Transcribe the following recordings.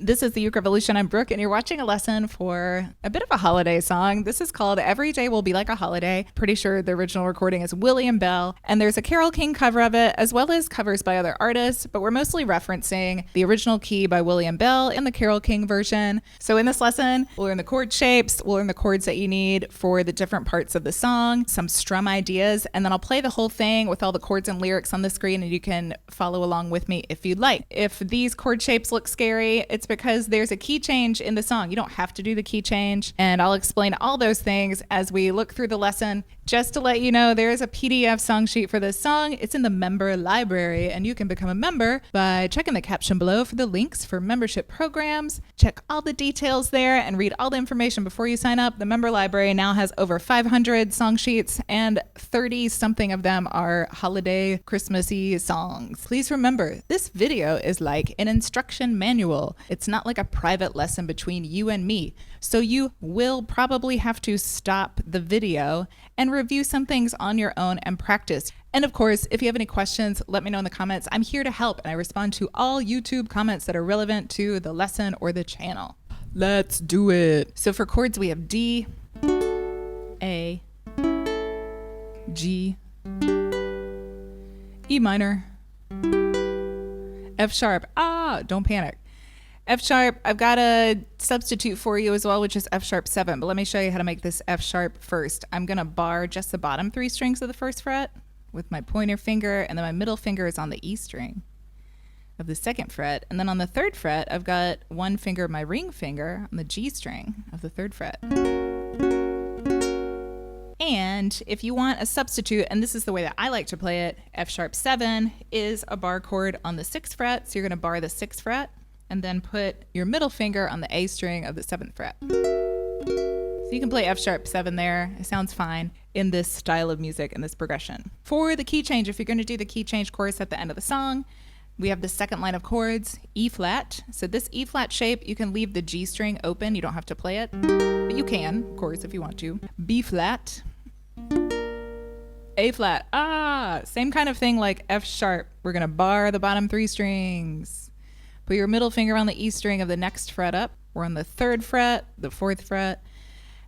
This is the Uke Revolution. I'm Brooke, and you're watching a lesson for a bit of a holiday song. This is called Every Day Will Be Like a Holiday. Pretty sure the original recording is William Bell, and there's a Carole King cover of it, as well as covers by other artists, but we're mostly referencing the original key by William Bell and the Carole King version. So in this lesson, we'll learn the chord shapes, we'll learn the chords that you need for the different parts of the song, some strum ideas, and then I'll play the whole thing with all the chords and lyrics on the screen, and you can follow along with me if you'd like. If these chord shapes look scary, it's because there's a key change in the song. You don't have to do the key change, and I'll explain all those things as we look through the lesson. Just to let you know, there is a PDF song sheet for this song. It's in the member library, and you can become a member by checking the caption below for the links for membership programs. Check all the details there and read all the information before you sign up. The member library now has over 500 song sheets, and 30 something of them are holiday Christmassy songs. Please remember, this video is like an instruction manual. It's not like a private lesson between you and me. So you will probably have to stop the video and review some things on your own and practice. And of course, if you have any questions, let me know in the comments. I'm here to help, and I respond to all YouTube comments that are relevant to the lesson or the channel. Let's do it. So for chords, we have D, A, G, E minor, F sharp. Don't panic. F sharp, I've got a substitute for you as well, which is F sharp 7, but let me show you how to make this F sharp first. I'm gonna bar just the bottom 3 strings of the first fret with my pointer finger, and then my middle finger is on the E string of the 2nd fret, and then on the 3rd fret, I've got one finger, my ring finger, on the G string of the 3rd fret. And if you want a substitute, and this is the way that I like to play it, F sharp 7 is a bar chord on the 6th fret, so you're gonna bar the 6th fret, and then put your middle finger on the A string of the 7th fret. So you can play F sharp 7 there. It sounds fine in this style of music and this progression. For the key change, if you're going to do the key change chorus at the end of the song, we have the second line of chords, E flat. So this E flat shape, you can leave the G string open. You don't have to play it, but you can, of course, if you want to. B flat, A flat. Same kind of thing like F sharp. We're going to bar the bottom 3 strings. Put your middle finger on the E string of the next fret up. We're on the 3rd fret, the 4th fret,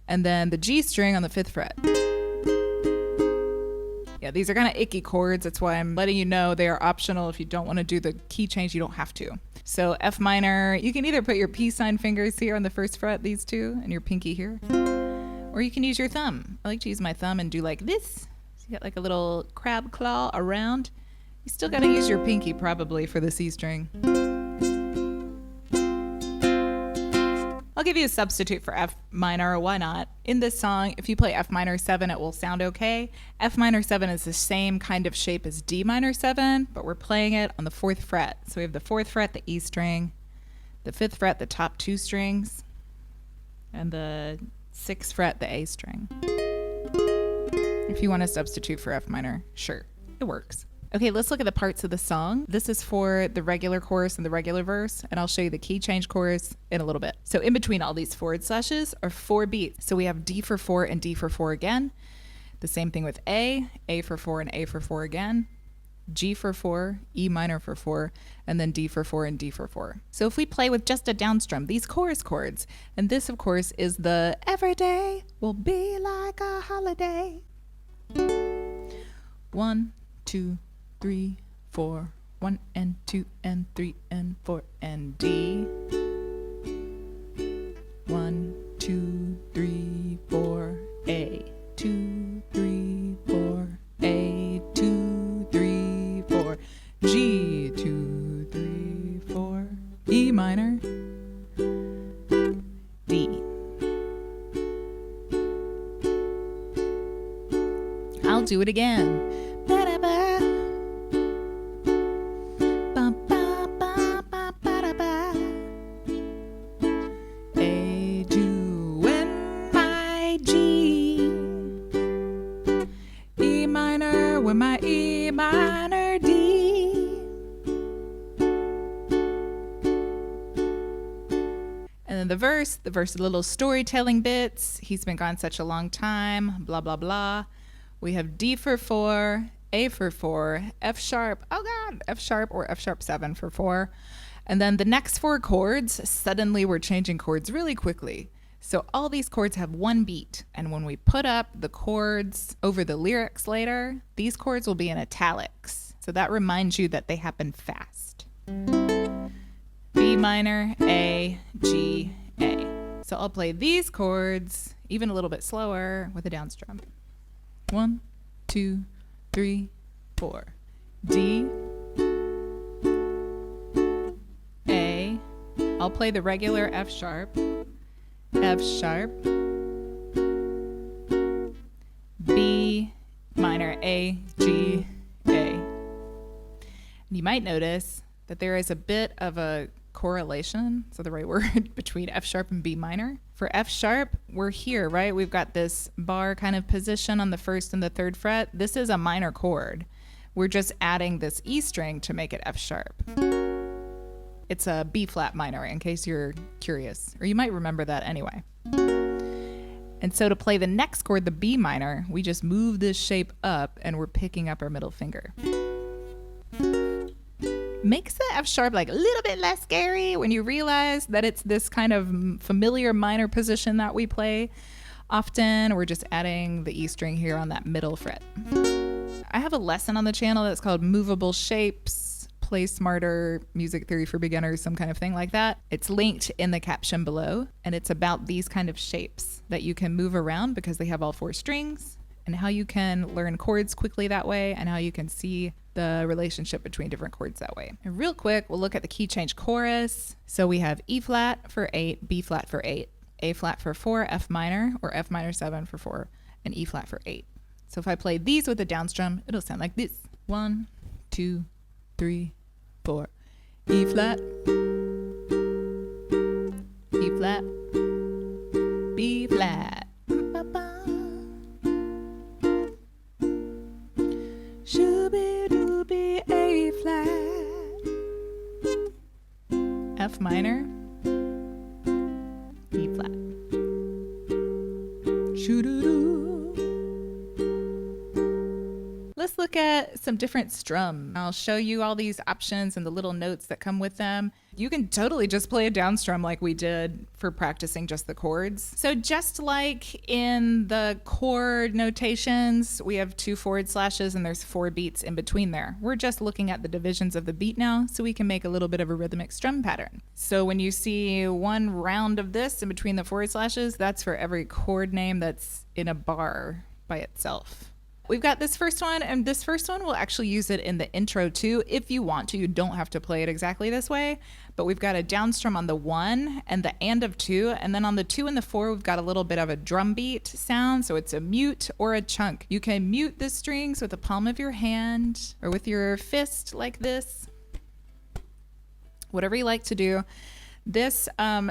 and then the G string on the 5th fret. Yeah, these are kind of icky chords. That's why I'm letting you know they are optional. If you don't want to do the key change, you don't have to. So F minor, you can either put your peace sign fingers here on the 1st fret, these two, and your pinky here, or you can use your thumb. I like to use my thumb and do like this. So you got like a little crab claw around. You still got to use your pinky probably for the C string. I'll give you a substitute for F minor, why not? In this song, if you play F minor 7, it will sound okay. F minor 7 is the same kind of shape as D minor 7, but we're playing it on the 4th fret. So we have the 4th fret, the E string, the 5th fret, the top 2 strings, and the 6th fret, the A string. If you want to substitute for F minor, sure, it works. Okay, let's look at the parts of the song. This is for the regular chorus and the regular verse, and I'll show you the key change chorus in a little bit. So in between all these forward slashes are 4 beats. So we have D for 4 and D for 4 again. The same thing with A for 4 and A for 4 again, G for 4, E minor for 4, and then D for 4 and D for 4. So if we play with just a down strum, these chorus chords, and this of course is the every day will be like a holiday. 1, 2, 3, 4, 1 and 2 and 3 and 4 and D. 1, 2, 3, 4, A. 2, 3, 4, A. 2, 3, 4, G. 2, 3, 4, E minor, D. I'll do it again. With my E minor, D. And then the verse little storytelling bits. He's been gone such a long time, blah, blah, blah. We have D for 4, A for 4, F sharp, oh God, F sharp or F sharp 7 for 4, And then the next 4 chords, suddenly we're changing chords really quickly. So all these chords have one beat. And when we put up the chords over the lyrics later, these chords will be in italics. So that reminds you that they happen fast. B minor, A, G, A. So I'll play these chords even a little bit slower with a down strum. 1, 2, 3, 4. D, A. I'll play the regular F sharp, F sharp, B minor, A, G, A. And you might notice that there is a bit of a correlation, so the right word, between F sharp and B minor. For F sharp, we're here, right? We've got this bar kind of position on the 1st and the 3rd fret. This is a minor chord. We're just adding this E string to make it F sharp. It's a B flat minor, in case you're curious, or you might remember that anyway. And so to play the next chord, the B minor, we just move this shape up and we're picking up our middle finger. Makes the F sharp like a little bit less scary when you realize that it's this kind of familiar minor position that we play often. We're just adding the E string here on that middle fret. I have a lesson on the channel that's called Movable Shapes, Play Smarter, Music Theory for Beginners, some kind of thing like that. It's linked in the caption below, and it's about these kind of shapes that you can move around because they have all 4 strings, and how you can learn chords quickly that way, and how you can see the relationship between different chords that way. And real quick, we'll look at the key change chorus. So we have E flat for 8, B flat for 8, A flat for 4, F minor, or F minor 7 for 4, and E flat for 8. So if I play these with a down strum, it'll sound like this. 1, 2, 3, 4. E flat, E flat, B flat. Shooby-dooby, A flat, F minor, E flat. Shoo-doo-doo. Let's look at some different strums. I'll show you all these options and the little notes that come with them. You can totally just play a down strum like we did for practicing just the chords. So just like in the chord notations, we have 2 forward slashes and there's 4 beats in between there. We're just looking at the divisions of the beat now so we can make a little bit of a rhythmic strum pattern. So when you see 1 round of this in between the forward slashes, that's for every chord name that's in a bar by itself. We've got this first one, and this first one we'll actually use it in the intro too if you want to. You don't have to play it exactly this way, but we've got a down strum on the 1 and the and of 2, and then on the 2 and the 4 we've got a little bit of a drum beat sound, so it's a mute or a chunk. You can mute the strings with the palm of your hand or with your fist like this, whatever you like to do. This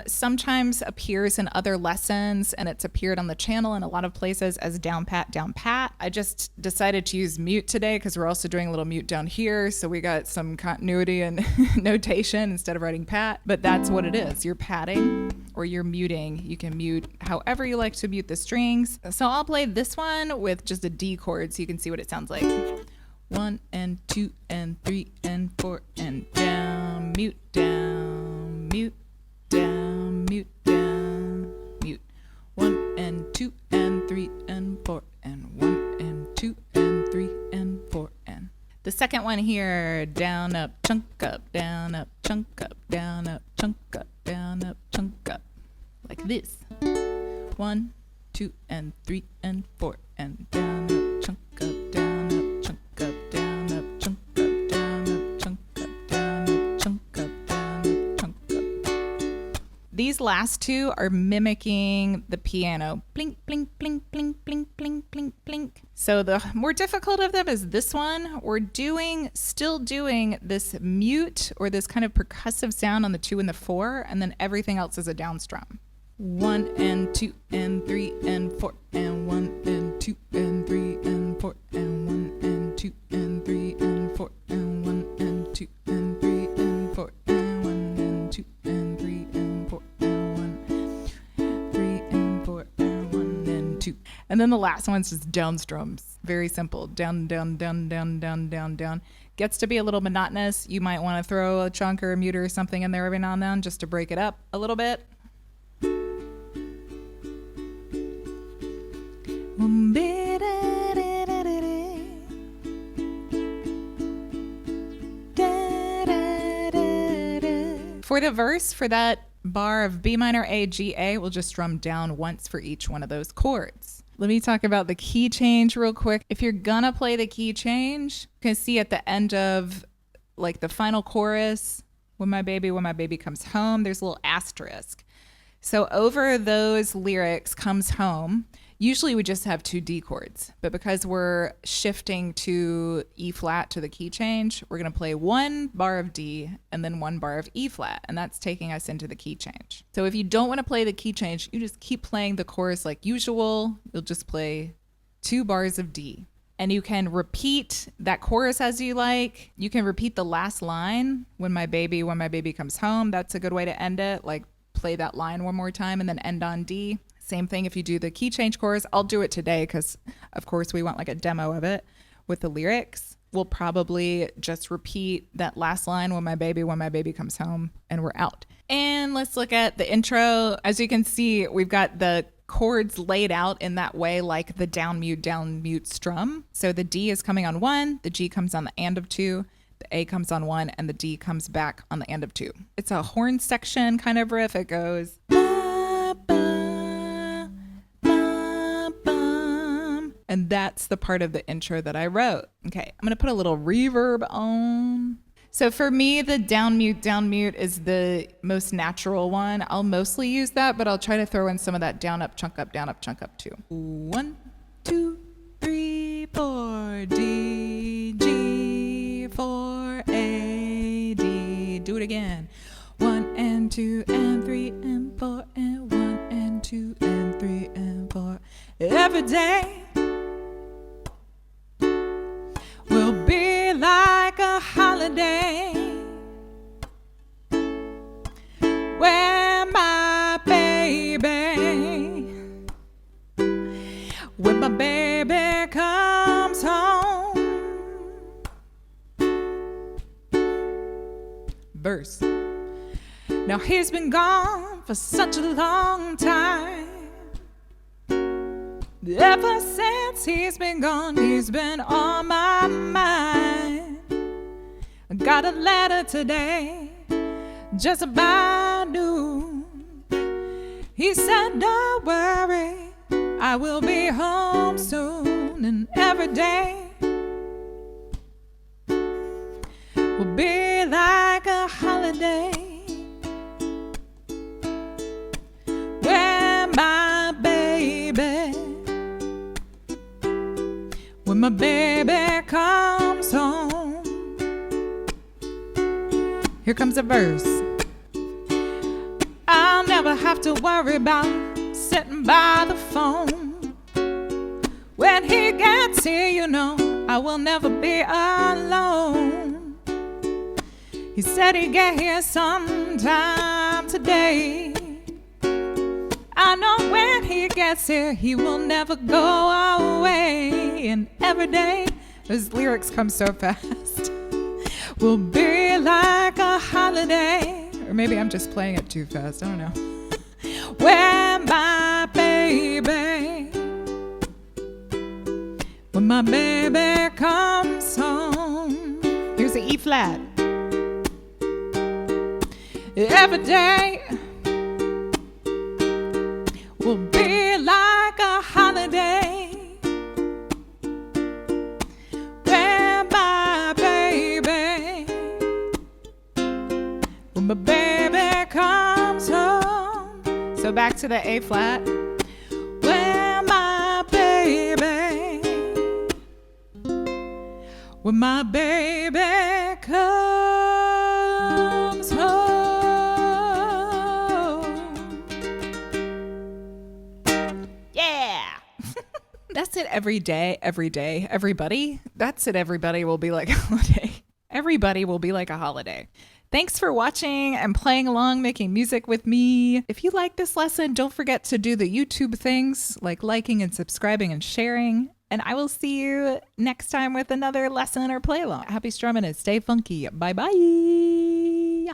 sometimes appears in other lessons, and it's appeared on the channel in a lot of places as down pat, down pat. I just decided to use mute today because we're also doing a little mute down here, so we got some continuity and notation instead of writing pat, but that's what it is. You're patting or you're muting. You can mute however you like to mute the strings. So I'll play this one with just a D chord so you can see what it sounds like. 1 and 2 and 3 and 4 and down, mute, down, mute, down, mute, down, mute. 1 and 2 and 3 and 4 and 1 and 2 and 3 and 4 and. The second one here, down, up, chunk up, down, up, chunk up, down, up, chunk up, down, up, chunk up. Like this. 1, 2 and 3 and 4 and down, up, chunk up, down, up, chunk up, down, up, chunk up, down, up, chunk up, down, up, chunk up, down, up, chunk up. These last 2 are mimicking the piano. Blink, blink, blink, blink, blink, blink, blink, blink. So the more difficult of them is this one. We're still doing this mute or this kind of percussive sound on the 2 and the 4, and then everything else is a down strum. 1 and 2 and 3 and 4 and 1 and 2 and 3 and 4 and 1 and 2 and 3 and 4 and 1 and 2 and 3 and 4 and 1 and 2 and 3 and 4 and 1 3 and 4 and 1 and 2. And then the last one's just down strums Very simple. Down, down, down, down, down, down, down. Gets to be a little monotonous. You might want to throw a chunk or a mute or something in there every now and then just to break it up a little bit. For the verse, for that bar of B minor, A, G, A, we'll just strum down once for each one of those chords. Let me talk about the key change real quick. If you're gonna play the key change, you can see at the end of like the final chorus, when my baby comes home, there's a little asterisk. So over those lyrics, comes home, usually we just have 2 D chords, but because we're shifting to E flat to the key change, we're going to play 1 bar of D and then 1 bar of E flat, and that's taking us into the key change. So if you don't want to play the key change, you just keep playing the chorus like usual. You'll just play 2 bars of D. And you can repeat that chorus as you like. You can repeat the last line, when my baby comes home. That's a good way to end it. Like play that line one more time and then end on D. Same thing if you do the key change chorus. I'll do it today because, of course, we want like a demo of it with the lyrics. We'll probably just repeat that last line, when my baby comes home, and we're out. And let's look at the intro. As you can see, we've got the chords laid out in that way, like the down mute strum. So the D is coming on 1, the G comes on the and of 2, the A comes on 1, and the D comes back on the and of 2. It's a horn section kind of riff. It goes ba, ba, ba, bum. And that's the part of the intro that I wrote. Okay, I'm gonna put a little reverb on. So for me, the down mute is the most natural one. I'll mostly use that, but I'll try to throw in some of that down up, chunk up too. 1, 2, 3, 4, D, G, 4, A, D. Do it again. 1 and 2 and 3 and 4 and 1 and 2 and 3 and 4. Every day will be like a holiday when my baby comes home. Verse. Now he's been gone for such a long time. Ever since he's been gone, he's been on my mind. I got a letter today, just about noon. He said, don't worry, I will be home soon. And every day will be like a holiday when my baby comes home. Here comes a verse. I'll never have to worry about sitting by the phone. When he gets here, you know, I will never be alone. He said he'd get here sometime today. I know when he gets here, he will never go away. And every day, those lyrics come so fast, will be like a holiday. Or maybe I'm just playing it too fast, I don't know. When my baby comes home. Here's the E flat. Every day will be like a holiday when my baby comes home. So back to the A flat. When my baby comes home. Yeah. That's it every day, everybody. That's it, everybody will be like a holiday. Everybody will be like a holiday. Thanks for watching and playing along, making music with me. If you like this lesson, don't forget to do the YouTube things like liking and subscribing and sharing. And I will see you next time with another lesson or play along. Happy strumming and stay funky. Bye bye.